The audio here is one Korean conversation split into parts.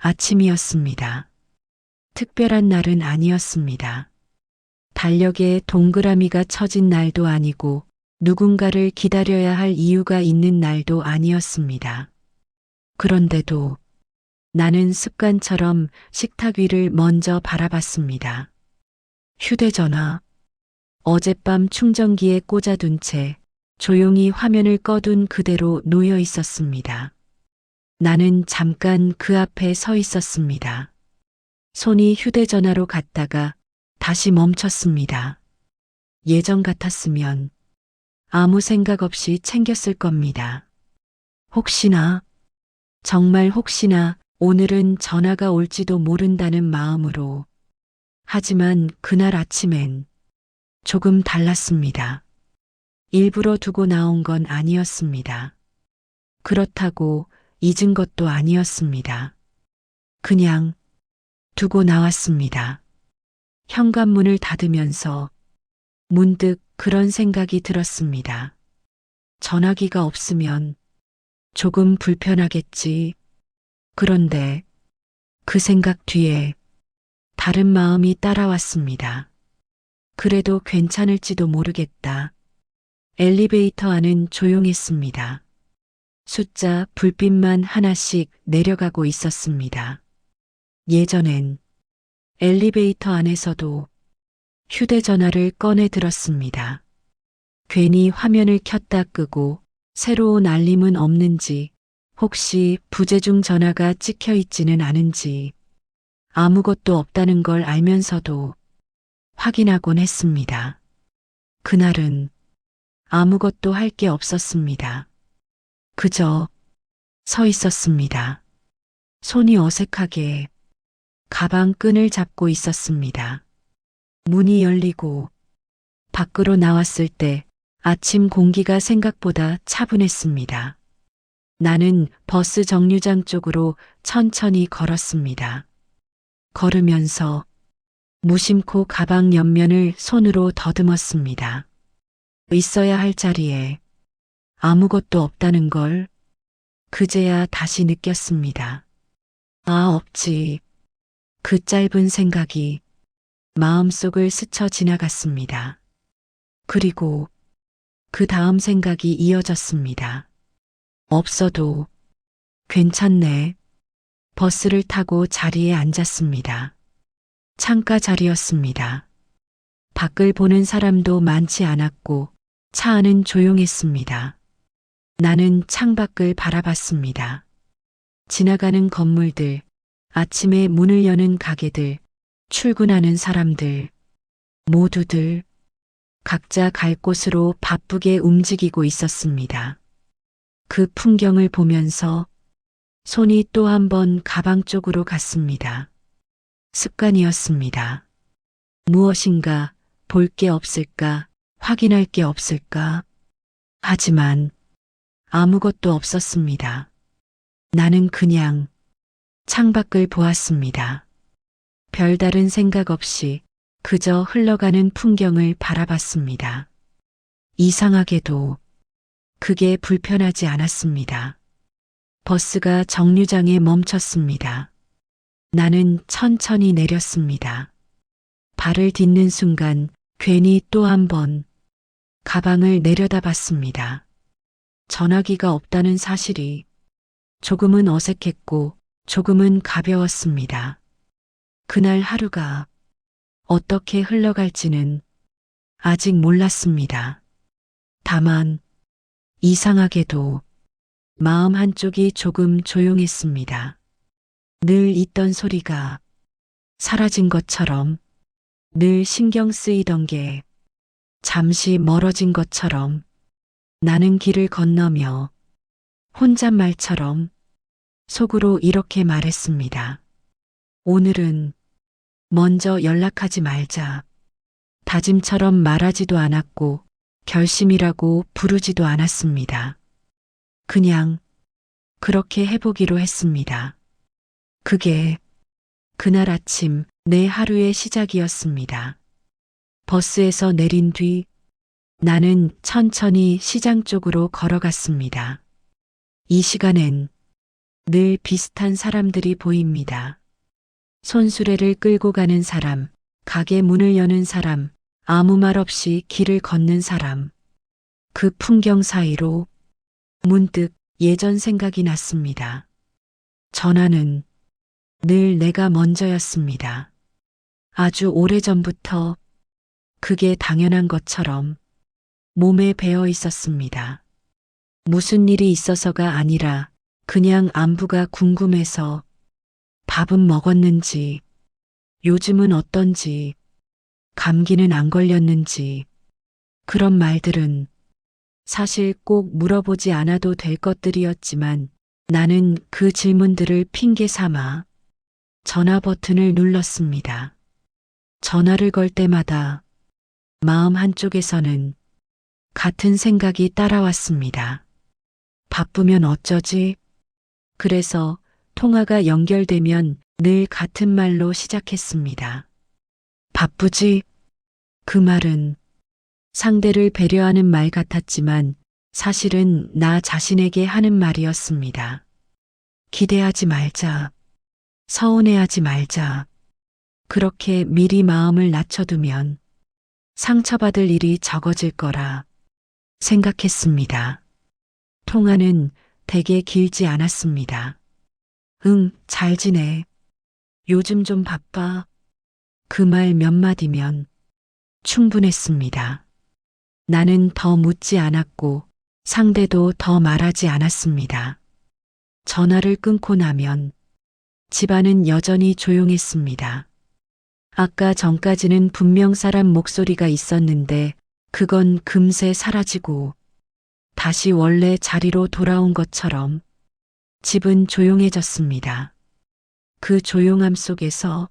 아침이었습니다. 특별한 날은 아니었습니다. 달력에 동그라미가 쳐진 날도 아니고 누군가를 기다려야 할 이유가 있는 날도 아니었습니다. 그런데도 나는 습관처럼 식탁 위를 먼저 바라봤습니다. 휴대전화, 어젯밤 충전기에 꽂아둔 채 조용히 화면을 꺼둔 그대로 놓여 있었습니다. 나는 잠깐 그 앞에 서 있었습니다. 손이 휴대전화로 갔다가 다시 멈췄습니다. 예전 같았으면 아무 생각 없이 챙겼을 겁니다. 혹시나, 정말 혹시나 오늘은 전화가 올지도 모른다는 마음으로. 하지만 그날 아침엔 조금 달랐습니다. 일부러 두고 나온 건 아니었습니다. 그렇다고 잊은 것도 아니었습니다. 그냥 두고 나왔습니다. 현관문을 닫으면서 문득 그런 생각이 들었습니다. 전화기가 없으면 조금 불편하겠지. 그런데 그 생각 뒤에 다른 마음이 따라왔습니다. 그래도 괜찮을지도 모르겠다. 엘리베이터 안은 조용했습니다. 숫자 불빛만 하나씩 내려가고 있었습니다. 예전엔 엘리베이터 안에서도 휴대전화를 꺼내 들었습니다. 괜히 화면을 켰다 끄고 새로운 알림은 없는지, 혹시 부재중 전화가 찍혀 있지는 않은지, 아무것도 없다는 걸 알면서도 확인하곤 했습니다. 그날은 아무것도 할 게 없었습니다. 그저 서 있었습니다. 손이 어색하게 가방 끈을 잡고 있었습니다. 문이 열리고 밖으로 나왔을 때 아침 공기가 생각보다 차분했습니다. 나는 버스 정류장 쪽으로 천천히 걸었습니다. 걸으면서 무심코 가방 옆면을 손으로 더듬었습니다. 있어야 할 자리에 아무것도 없다는 걸 그제야 다시 느꼈습니다. 아, 없지. 그 짧은 생각이 마음속을 스쳐 지나갔습니다. 그리고 그 다음 생각이 이어졌습니다. 없어도 괜찮네. 버스를 타고 자리에 앉았습니다. 창가 자리였습니다. 밖을 보는 사람도 많지 않았고 차 안은 조용했습니다. 나는 창밖을 바라봤습니다. 지나가는 건물들, 아침에 문을 여는 가게들, 출근하는 사람들, 모두들 각자 갈 곳으로 바쁘게 움직이고 있었습니다. 그 풍경을 보면서 손이 또 한 번 가방 쪽으로 갔습니다. 습관이었습니다. 무엇인가 볼 게 없을까, 확인할 게 없을까? 하지만 아무것도 없었습니다. 나는 그냥 창밖을 보았습니다. 별다른 생각 없이 그저 흘러가는 풍경을 바라봤습니다. 이상하게도 그게 불편하지 않았습니다. 버스가 정류장에 멈췄습니다. 나는 천천히 내렸습니다. 발을 딛는 순간 괜히 또 한 번 가방을 내려다봤습니다. 전화기가 없다는 사실이 조금은 어색했고 조금은 가벼웠습니다. 그날 하루가 어떻게 흘러갈지는 아직 몰랐습니다. 다만 이상하게도 마음 한쪽이 조금 조용했습니다. 늘 있던 소리가 사라진 것처럼, 늘 신경 쓰이던 게 잠시 멀어진 것처럼, 나는 길을 건너며 혼잣말처럼 속으로 이렇게 말했습니다. 오늘은 먼저 연락하지 말자. 다짐처럼 말하지도 않았고 결심이라고 부르지도 않았습니다. 그냥 그렇게 해보기로 했습니다. 그게 그날 아침 내 하루의 시작이었습니다. 버스에서 내린 뒤 나는 천천히 시장 쪽으로 걸어갔습니다. 이 시간엔 늘 비슷한 사람들이 보입니다. 손수레를 끌고 가는 사람, 가게 문을 여는 사람, 아무 말 없이 길을 걷는 사람. 그 풍경 사이로 문득 예전 생각이 났습니다. 전화는 늘 내가 먼저였습니다. 아주 오래전부터 그게 당연한 것처럼 몸에 배어 있었습니다. 무슨 일이 있어서가 아니라 그냥 안부가 궁금해서 밥은 먹었는지, 요즘은 어떤지, 감기는 안 걸렸는지, 그런 말들은 사실 꼭 물어보지 않아도 될 것들이었지만 나는 그 질문들을 핑계 삼아 전화 버튼을 눌렀습니다. 전화를 걸 때마다 마음 한쪽에서는 같은 생각이 따라왔습니다. 바쁘면 어쩌지? 그래서 통화가 연결되면 늘 같은 말로 시작했습니다. 바쁘지? 그 말은 상대를 배려하는 말 같았지만 사실은 나 자신에게 하는 말이었습니다. 기대하지 말자. 서운해하지 말자. 그렇게 미리 마음을 낮춰두면 상처받을 일이 적어질 거라 생각했습니다. 통화는 되게 길지 않았습니다. 응, 잘 지내. 요즘 좀 바빠. 그 말 몇 마디면 충분했습니다. 나는 더 묻지 않았고 상대도 더 말하지 않았습니다. 전화를 끊고 나면 집안은 여전히 조용했습니다. 아까 전까지는 분명 사람 목소리가 있었는데 그건 금세 사라지고 다시 원래 자리로 돌아온 것처럼 집은 조용해졌습니다. 그 조용함 속에서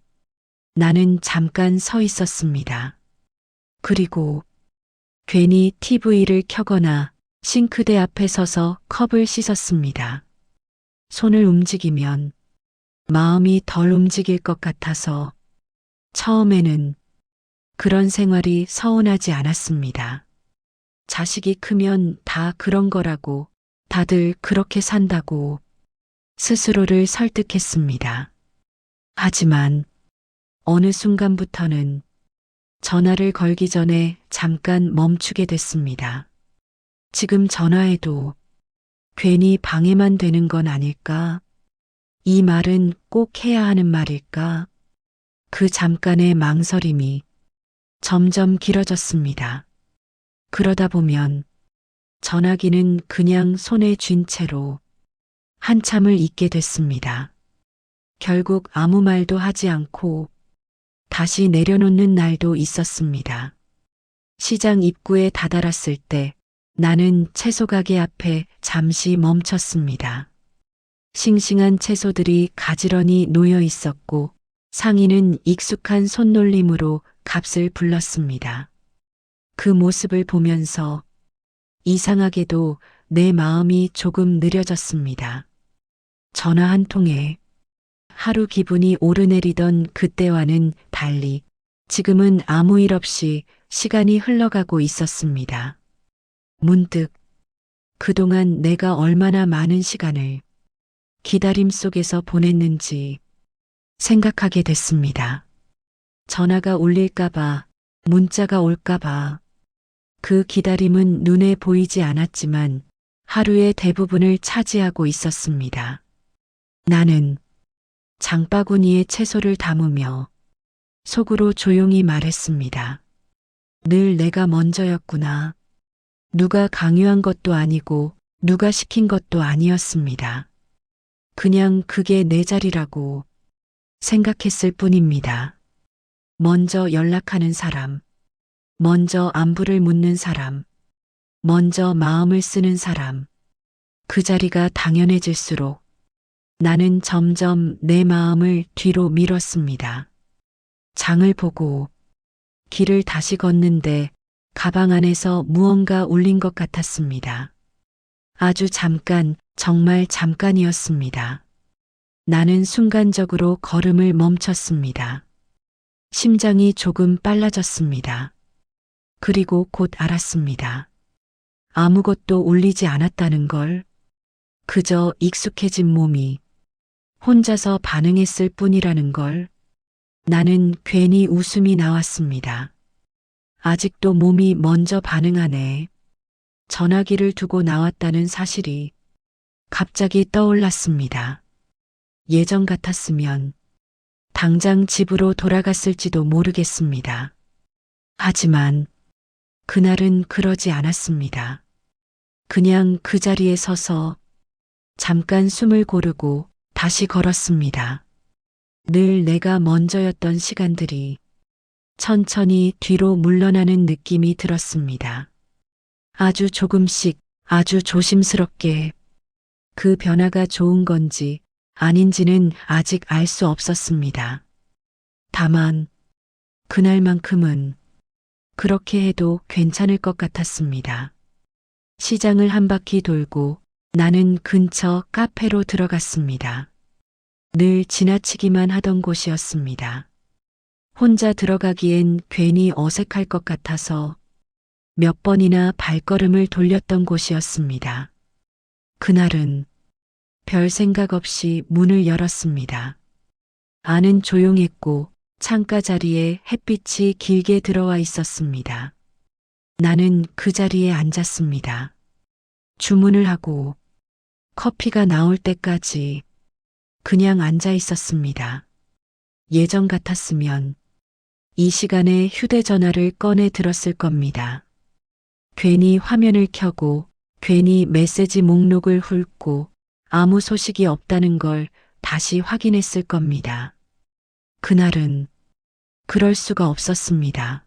나는 잠깐 서 있었습니다. 그리고 괜히 TV를 켜거나 싱크대 앞에 서서 컵을 씻었습니다. 손을 움직이면 마음이 덜 움직일 것 같아서 처음에는 그런 생활이 서운하지 않았습니다. 자식이 크면 다 그런 거라고, 다들 그렇게 산다고 스스로를 설득했습니다. 하지만 어느 순간부터는 전화를 걸기 전에 잠깐 멈추게 됐습니다. 지금 전화해도 괜히 방해만 되는 건 아닐까? 이 말은 꼭 해야 하는 말일까? 그 잠깐의 망설임이 점점 길어졌습니다. 그러다 보면 전화기는 그냥 손에 쥔 채로 한참을 있게 됐습니다. 결국 아무 말도 하지 않고 다시 내려놓는 날도 있었습니다. 시장 입구에 다다랐을 때 나는 채소 가게 앞에 잠시 멈췄습니다. 싱싱한 채소들이 가지런히 놓여 있었고 상인은 익숙한 손놀림으로 값을 불렀습니다. 그 모습을 보면서 이상하게도 내 마음이 조금 느려졌습니다. 전화 한 통에 하루 기분이 오르내리던 그때와는 달리 지금은 아무 일 없이 시간이 흘러가고 있었습니다. 문득 그동안 내가 얼마나 많은 시간을 기다림 속에서 보냈는지 생각하게 됐습니다. 전화가 울릴까봐, 문자가 올까봐. 그 기다림은 눈에 보이지 않았지만 하루의 대부분을 차지하고 있었습니다. 나는 장바구니에 채소를 담으며 속으로 조용히 말했습니다. 늘 내가 먼저였구나. 누가 강요한 것도 아니고 누가 시킨 것도 아니었습니다. 그냥 그게 내 자리라고 생각했을 뿐입니다. 먼저 연락하는 사람, 먼저 안부를 묻는 사람, 먼저 마음을 쓰는 사람, 그 자리가 당연해질수록 나는 점점 내 마음을 뒤로 미뤘습니다. 장을 보고 길을 다시 걷는데 가방 안에서 무언가 울린 것 같았습니다. 아주 잠깐, 정말 잠깐이었습니다. 나는 순간적으로 걸음을 멈췄습니다. 심장이 조금 빨라졌습니다. 그리고 곧 알았습니다. 아무것도 울리지 않았다는 걸. 그저 익숙해진 몸이 혼자서 반응했을 뿐이라는 걸. 나는 괜히 웃음이 나왔습니다. 아직도 몸이 먼저 반응하네. 전화기를 두고 나왔다는 사실이 갑자기 떠올랐습니다. 예전 같았으면 당장 집으로 돌아갔을지도 모르겠습니다. 하지만 그날은 그러지 않았습니다. 그냥 그 자리에 서서 잠깐 숨을 고르고 다시 걸었습니다. 늘 내가 먼저였던 시간들이 천천히 뒤로 물러나는 느낌이 들었습니다. 아주 조금씩, 아주 조심스럽게. 그 변화가 좋은 건지 아닌지는 아직 알 수 없었습니다. 다만 그날만큼은 그렇게 해도 괜찮을 것 같았습니다. 시장을 한 바퀴 돌고 나는 근처 카페로 들어갔습니다. 늘 지나치기만 하던 곳이었습니다. 혼자 들어가기엔 괜히 어색할 것 같아서 몇 번이나 발걸음을 돌렸던 곳이었습니다. 그날은 별 생각 없이 문을 열었습니다. 안은 조용했고 창가 자리에 햇빛이 길게 들어와 있었습니다. 나는 그 자리에 앉았습니다. 주문을 하고 커피가 나올 때까지 그냥 앉아 있었습니다. 예전 같았으면 이 시간에 휴대전화를 꺼내 들었을 겁니다. 괜히 화면을 켜고 괜히 메시지 목록을 훑고 아무 소식이 없다는 걸 다시 확인했을 겁니다. 그날은 그럴 수가 없었습니다.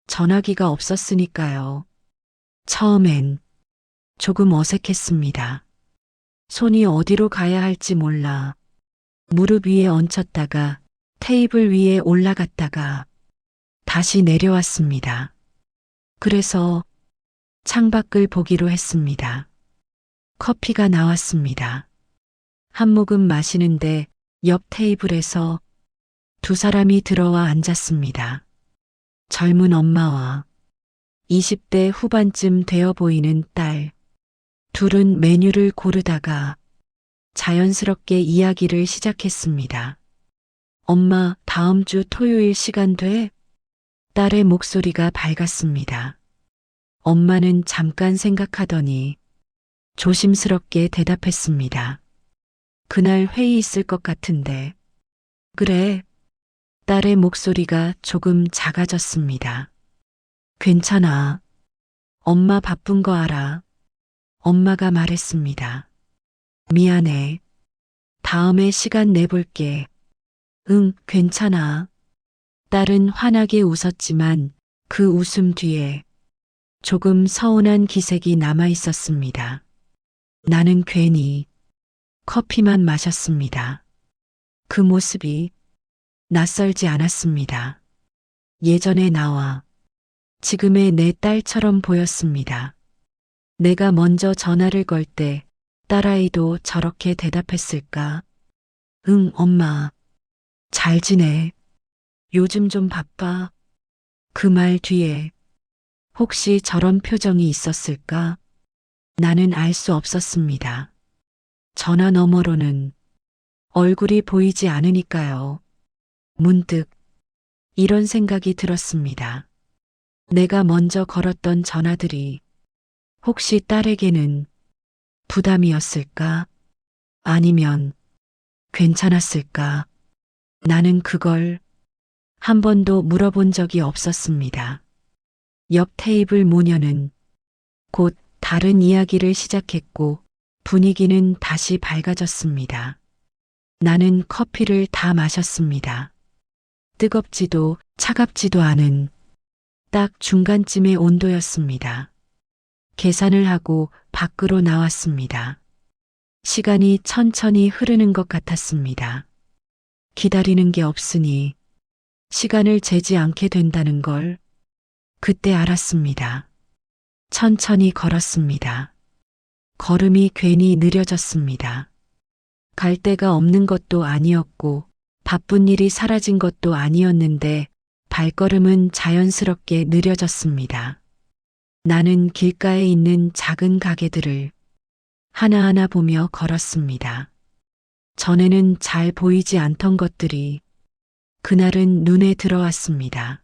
전화기가 없었으니까요. 처음엔 조금 어색했습니다. 손이 어디로 가야 할지 몰라 무릎 위에 얹혔다가 테이블 위에 올라갔다가 다시 내려왔습니다. 그래서 창밖을 보기로 했습니다. 커피가 나왔습니다. 한 모금 마시는데 옆 테이블에서 두 사람이 들어와 앉았습니다. 젊은 엄마와 20대 후반쯤 되어 보이는 딸. 둘은 메뉴를 고르다가 자연스럽게 이야기를 시작했습니다. 엄마, 다음 주 토요일 시간 돼? 딸의 목소리가 밝았습니다. 엄마는 잠깐 생각하더니 조심스럽게 대답했습니다. 그날 회의 있을 것 같은데. 그래. 딸의 목소리가 조금 작아졌습니다. 괜찮아. 엄마 바쁜 거 알아. 엄마가 말했습니다. 미안해. 다음에 시간 내볼게. 응, 괜찮아. 딸은 환하게 웃었지만 그 웃음 뒤에 조금 서운한 기색이 남아 있었습니다. 나는 괜히 커피만 마셨습니다. 그 모습이 낯설지 않았습니다. 예전의 나와 지금의 내 딸처럼 보였습니다. 내가 먼저 전화를 걸 때 딸아이도 저렇게 대답했을까? 응, 엄마. 잘 지내. 요즘 좀 바빠. 그 말 뒤에 혹시 저런 표정이 있었을까? 나는 알 수 없었습니다. 전화 너머로는 얼굴이 보이지 않으니까요. 문득 이런 생각이 들었습니다. 내가 먼저 걸었던 전화들이 혹시 딸에게는 부담이었을까? 아니면 괜찮았을까? 나는 그걸 한 번도 물어본 적이 없었습니다. 옆 테이블 모녀는 곧 다른 이야기를 시작했고 분위기는 다시 밝아졌습니다. 나는 커피를 다 마셨습니다. 뜨겁지도 차갑지도 않은 딱 중간쯤의 온도였습니다. 계산을 하고 밖으로 나왔습니다. 시간이 천천히 흐르는 것 같았습니다. 기다리는 게 없으니 시간을 재지 않게 된다는 걸 그때 알았습니다. 천천히 걸었습니다. 걸음이 괜히 느려졌습니다. 갈 데가 없는 것도 아니었고 바쁜 일이 사라진 것도 아니었는데 발걸음은 자연스럽게 느려졌습니다. 나는 길가에 있는 작은 가게들을 하나하나 보며 걸었습니다. 전에는 잘 보이지 않던 것들이 그날은 눈에 들어왔습니다.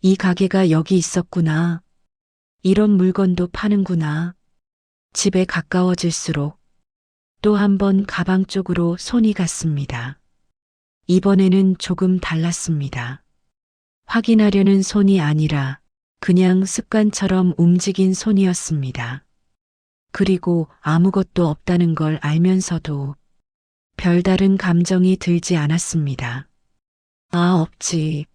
이 가게가 여기 있었구나. 이런 물건도 파는구나. 집에 가까워질수록 또 한 번 가방 쪽으로 손이 갔습니다. 이번에는 조금 달랐습니다. 확인하려는 손이 아니라 그냥 습관처럼 움직인 손이었습니다. 그리고 아무것도 없다는 걸 알면서도 별다른 감정이 들지 않았습니다. 아, 없지.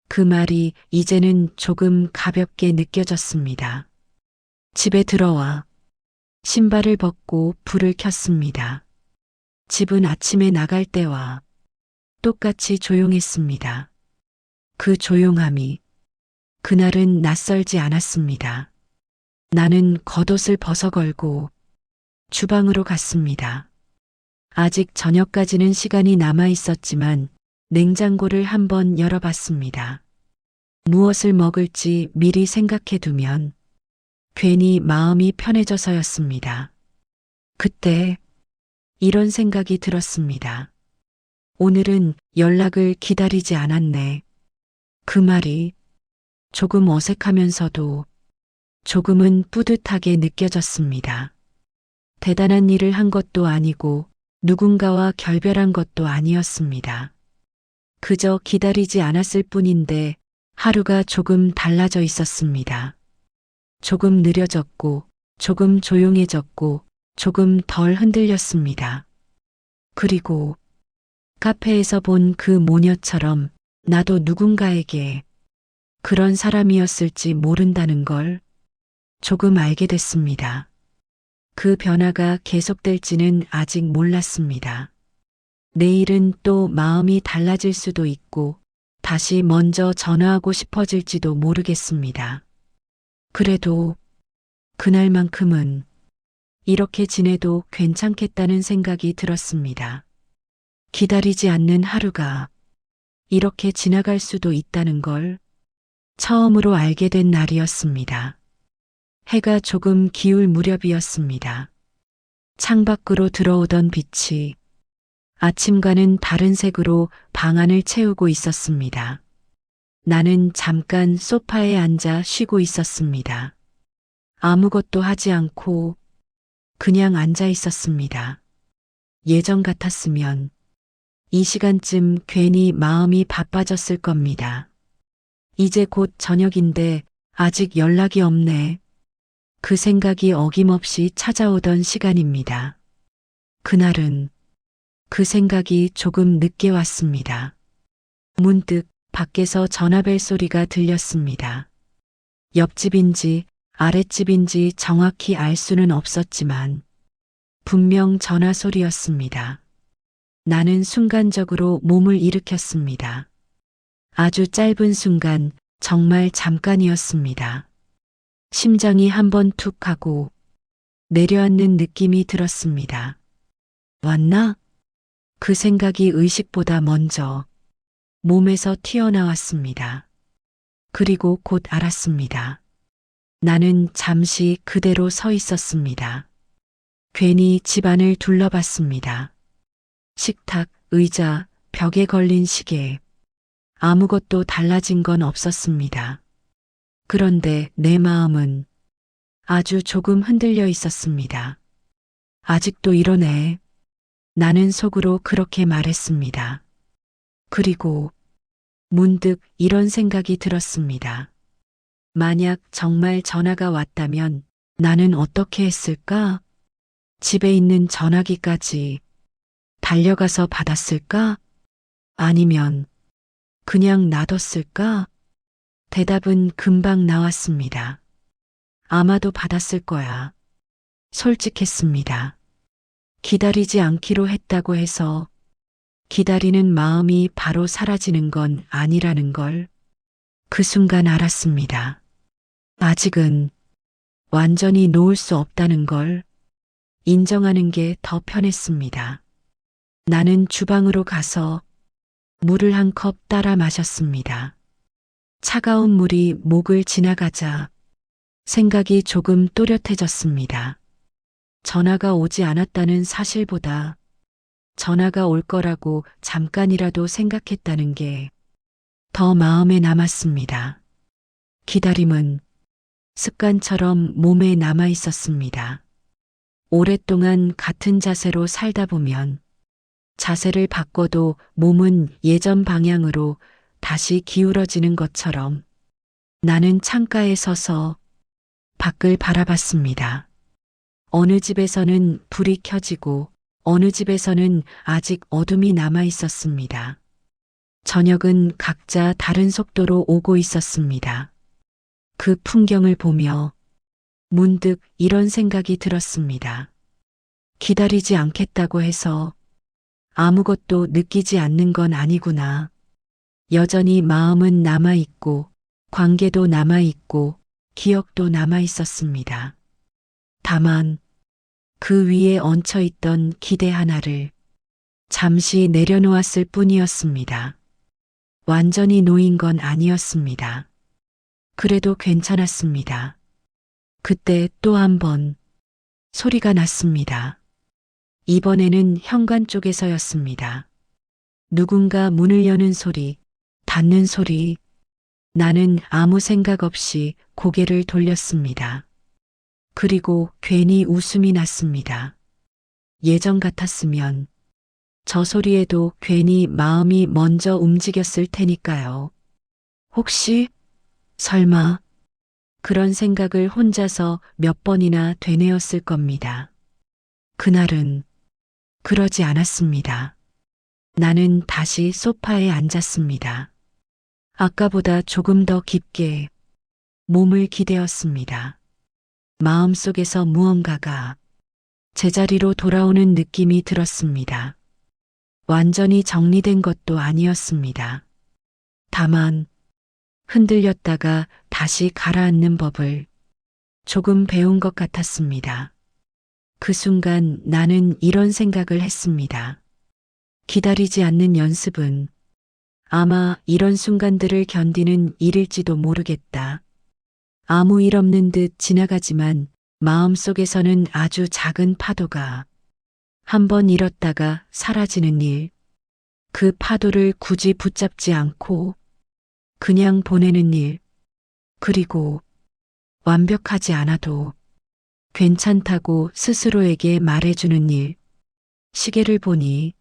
그 말이 이제는 조금 가볍게 느껴졌습니다. 집에 들어와 신발을 벗고 불을 켰습니다. 집은 아침에 나갈 때와 똑같이 조용했습니다. 그 조용함이 그날은 낯설지 않았습니다. 나는 겉옷을 벗어 걸고 주방으로 갔습니다. 아직 저녁까지는 시간이 남아 있었지만 냉장고를 한번 열어봤습니다. 무엇을 먹을지 미리 생각해 두면 괜히 마음이 편해져서였습니다. 그때 이런 생각이 들었습니다. 오늘은 연락을 기다리지 않았네. 그 말이 조금 어색하면서도 조금은 뿌듯하게 느껴졌습니다. 대단한 일을 한 것도 아니고 누군가와 결별한 것도 아니었습니다. 그저 기다리지 않았을 뿐인데 하루가 조금 달라져 있었습니다. 조금 느려졌고, 조금 조용해졌고, 조금 덜 흔들렸습니다. 그리고 카페에서 본 그 모녀처럼 나도 누군가에게 그런 사람이었을지 모른다는 걸 조금 알게 됐습니다. 그 변화가 계속될지는 아직 몰랐습니다. 내일은 또 마음이 달라질 수도 있고 다시 먼저 전화하고 싶어질지도 모르겠습니다. 그래도 그날만큼은 이렇게 지내도 괜찮겠다는 생각이 들었습니다. 기다리지 않는 하루가 이렇게 지나갈 수도 있다는 걸 처음으로 알게 된 날이었습니다. 해가 조금 기울 무렵이었습니다. 창밖으로 들어오던 빛이 아침과는 다른 색으로 방 안을 채우고 있었습니다. 나는 잠깐 소파에 앉아 쉬고 있었습니다. 아무것도 하지 않고 그냥 앉아 있었습니다. 예전 같았으면 이 시간쯤 괜히 마음이 바빠졌을 겁니다. 이제 곧 저녁인데 아직 연락이 없네. 그 생각이 어김없이 찾아오던 시간입니다. 그날은 그 생각이 조금 늦게 왔습니다. 문득 밖에서 전화벨 소리가 들렸습니다. 옆집인지 아랫집인지 정확히 알 수는 없었지만 분명 전화 소리였습니다. 나는 순간적으로 몸을 일으켰습니다. 아주 짧은 순간, 정말 잠깐이었습니다. 심장이 한번 툭 하고 내려앉는 느낌이 들었습니다. 왔나? 그 생각이 의식보다 먼저 몸에서 튀어나왔습니다. 그리고 곧 알았습니다. 나는 잠시 그대로 서 있었습니다. 괜히 집안을 둘러봤습니다. 식탁, 의자, 벽에 걸린 시계. 아무것도 달라진 건 없었습니다. 그런데 내 마음은 아주 조금 흔들려 있었습니다. 아직도 이러네. 나는 속으로 그렇게 말했습니다. 그리고 문득 이런 생각이 들었습니다. 만약 정말 전화가 왔다면 나는 어떻게 했을까? 집에 있는 전화기까지 달려가서 받았을까? 아니면 그냥 놔뒀을까? 대답은 금방 나왔습니다. 아마도 받았을 거야. 솔직했습니다. 기다리지 않기로 했다고 해서 기다리는 마음이 바로 사라지는 건 아니라는 걸 그 순간 알았습니다. 아직은 완전히 놓을 수 없다는 걸 인정하는 게 더 편했습니다. 나는 주방으로 가서 물을 한 컵 따라 마셨습니다. 차가운 물이 목을 지나가자 생각이 조금 또렷해졌습니다. 전화가 오지 않았다는 사실보다 전화가 올 거라고 잠깐이라도 생각했다는 게 더 마음에 남았습니다. 기다림은 습관처럼 몸에 남아 있었습니다. 오랫동안 같은 자세로 살다 보면 자세를 바꿔도 몸은 예전 방향으로 다시 기울어지는 것처럼 나는 창가에 서서 밖을 바라봤습니다. 어느 집에서는 불이 켜지고 어느 집에서는 아직 어둠이 남아 있었습니다. 저녁은 각자 다른 속도로 오고 있었습니다. 그 풍경을 보며 문득 이런 생각이 들었습니다. 기다리지 않겠다고 해서 아무것도 느끼지 않는 건 아니구나. 여전히 마음은 남아있고, 관계도 남아있고, 기억도 남아있었습니다. 다만, 그 위에 얹혀있던 기대 하나를 잠시 내려놓았을 뿐이었습니다. 완전히 놓인 건 아니었습니다. 그래도 괜찮았습니다. 그때 또 한 번 소리가 났습니다. 이번에는 현관 쪽에서였습니다. 누군가 문을 여는 소리, 닫는 소리. 나는 아무 생각 없이 고개를 돌렸습니다. 그리고 괜히 웃음이 났습니다. 예전 같았으면 저 소리에도 괜히 마음이 먼저 움직였을 테니까요. 혹시, 설마, 그런 생각을 혼자서 몇 번이나 되뇌었을 겁니다. 그날은 그러지 않았습니다. 나는 다시 소파에 앉았습니다. 아까보다 조금 더 깊게 몸을 기대었습니다. 마음속에서 무언가가 제자리로 돌아오는 느낌이 들었습니다. 완전히 정리된 것도 아니었습니다. 다만 흔들렸다가 다시 가라앉는 법을 조금 배운 것 같았습니다. 그 순간 나는 이런 생각을 했습니다. 기다리지 않는 연습은 아마 이런 순간들을 견디는 일일지도 모르겠다. 아무 일 없는 듯 지나가지만 마음속에서는 아주 작은 파도가 한 번 일었다가 사라지는 일. 그 파도를 굳이 붙잡지 않고 그냥 보내는 일. 그리고 완벽하지 않아도 괜찮다고 스스로에게 말해주는 일. 시계를 보니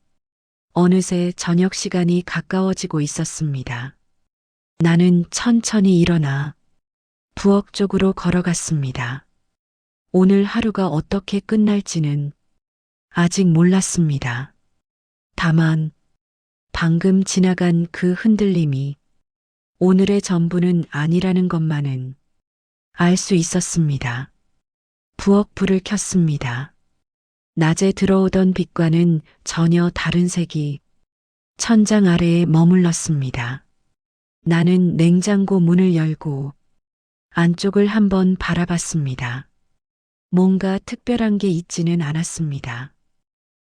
어느새 저녁 시간이 가까워지고 있었습니다. 나는 천천히 일어나 부엌 쪽으로 걸어갔습니다. 오늘 하루가 어떻게 끝날지는 아직 몰랐습니다. 다만 방금 지나간 그 흔들림이 오늘의 전부는 아니라는 것만은 알 수 있었습니다. 부엌 불을 켰습니다. 낮에 들어오던 빛과는 전혀 다른 색이 천장 아래에 머물렀습니다. 나는 냉장고 문을 열고 안쪽을 한번 바라봤습니다. 뭔가 특별한 게 있지는 않았습니다.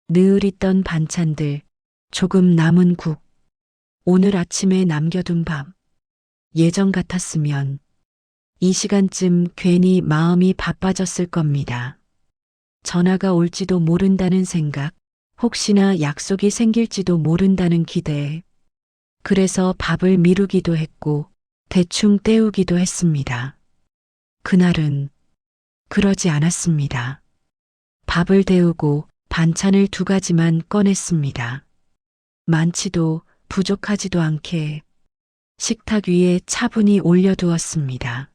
늘 있던 반찬들, 조금 남은 국, 오늘 아침에 남겨둔 밥. 예전 같았으면 이 시간쯤 괜히 마음이 바빠졌을 겁니다. 전화가 올지도 모른다는 생각, 혹시나 약속이 생길지도 모른다는 기대. 그래서 밥을 미루기도 했고 대충 때우기도 했습니다. 그날은 그러지 않았습니다. 밥을 데우고 반찬을 2가지만 꺼냈습니다. 많지도 부족하지도 않게 식탁 위에 차분히 올려두었습니다.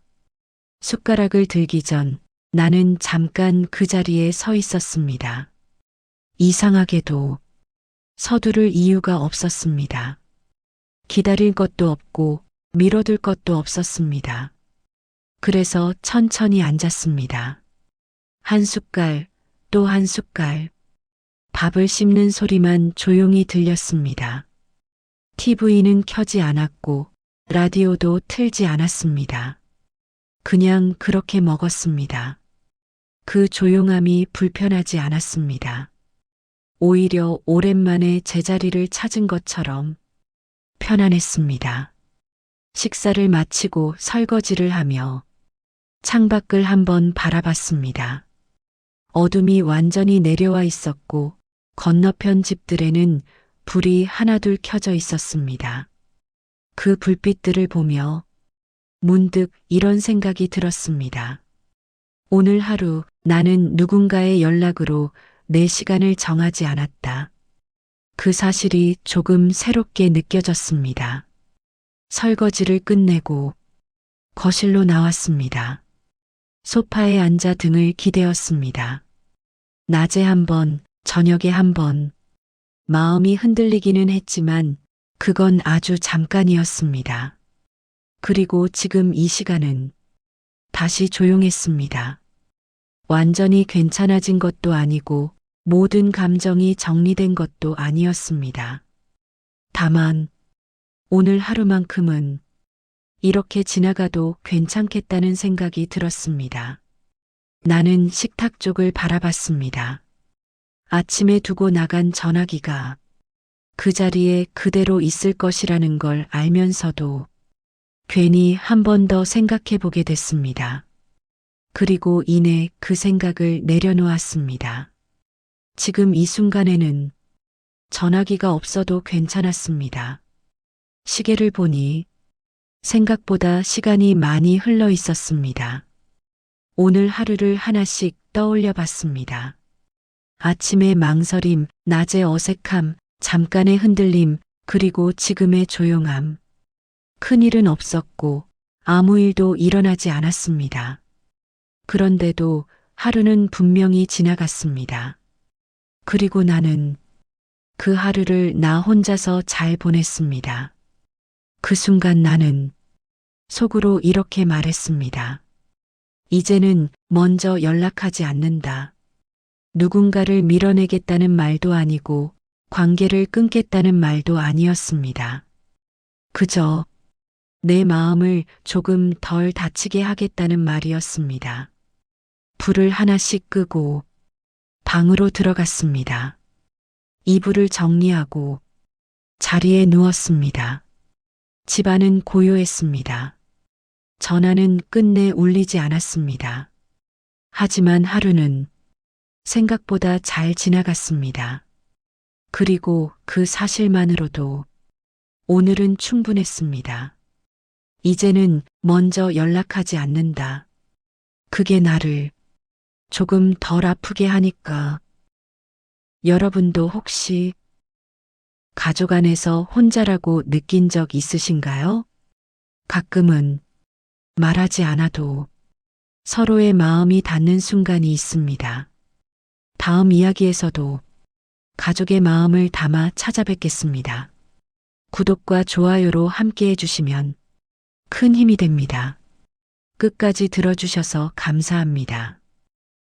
숟가락을 들기 전 나는 잠깐 그 자리에 서 있었습니다. 이상하게도 서두를 이유가 없었습니다. 기다릴 것도 없고 미뤄둘 것도 없었습니다. 그래서 천천히 앉았습니다. 한 숟갈, 또 한 숟갈. 밥을 씹는 소리만 조용히 들렸습니다. TV는 켜지 않았고 라디오도 틀지 않았습니다. 그냥 그렇게 먹었습니다. 그 조용함이 불편하지 않았습니다. 오히려 오랜만에 제자리를 찾은 것처럼 편안했습니다. 식사를 마치고 설거지를 하며 창밖을 한번 바라봤습니다. 어둠이 완전히 내려와 있었고 건너편 집들에는 불이 하나둘 켜져 있었습니다. 그 불빛들을 보며 문득 이런 생각이 들었습니다. 오늘 하루 나는 누군가의 연락으로 내 시간을 정하지 않았다. 그 사실이 조금 새롭게 느껴졌습니다. 설거지를 끝내고 거실로 나왔습니다. 소파에 앉아 등을 기대었습니다. 낮에 한 번, 저녁에 한 번, 마음이 흔들리기는 했지만 그건 아주 잠깐이었습니다. 그리고 지금 이 시간은 다시 조용했습니다. 완전히 괜찮아진 것도 아니고 모든 감정이 정리된 것도 아니었습니다. 다만 오늘 하루만큼은 이렇게 지나가도 괜찮겠다는 생각이 들었습니다. 나는 식탁 쪽을 바라봤습니다. 아침에 두고 나간 전화기가 그 자리에 그대로 있을 것이라는 걸 알면서도 괜히 한 번 더 생각해 보게 됐습니다. 그리고 이내 그 생각을 내려놓았습니다. 지금 이 순간에는 전화기가 없어도 괜찮았습니다. 시계를 보니 생각보다 시간이 많이 흘러 있었습니다. 오늘 하루를 하나씩 떠올려 봤습니다. 아침의 망설임, 낮의 어색함, 잠깐의 흔들림, 그리고 지금의 조용함. 큰일은 없었고 아무 일도 일어나지 않았습니다. 그런데도 하루는 분명히 지나갔습니다. 그리고 나는 그 하루를 나 혼자서 잘 보냈습니다. 그 순간 나는 속으로 이렇게 말했습니다. 이제는 먼저 연락하지 않는다. 누군가를 밀어내겠다는 말도 아니고 관계를 끊겠다는 말도 아니었습니다. 그저 내 마음을 조금 덜 다치게 하겠다는 말이었습니다. 불을 하나씩 끄고 방으로 들어갔습니다. 이불을 정리하고 자리에 누웠습니다. 집안은 고요했습니다. 전화는 끝내 울리지 않았습니다. 하지만 하루는 생각보다 잘 지나갔습니다. 그리고 그 사실만으로도 오늘은 충분했습니다. 이제는 먼저 연락하지 않는다. 그게 나를 조금 덜 아프게 하니까. 여러분도 혹시 가족 안에서 혼자라고 느낀 적 있으신가요? 가끔은 말하지 않아도 서로의 마음이 닿는 순간이 있습니다. 다음 이야기에서도 가족의 마음을 담아 찾아뵙겠습니다. 구독과 좋아요로 함께 해주시면 큰 힘이 됩니다. 끝까지 들어주셔서 감사합니다.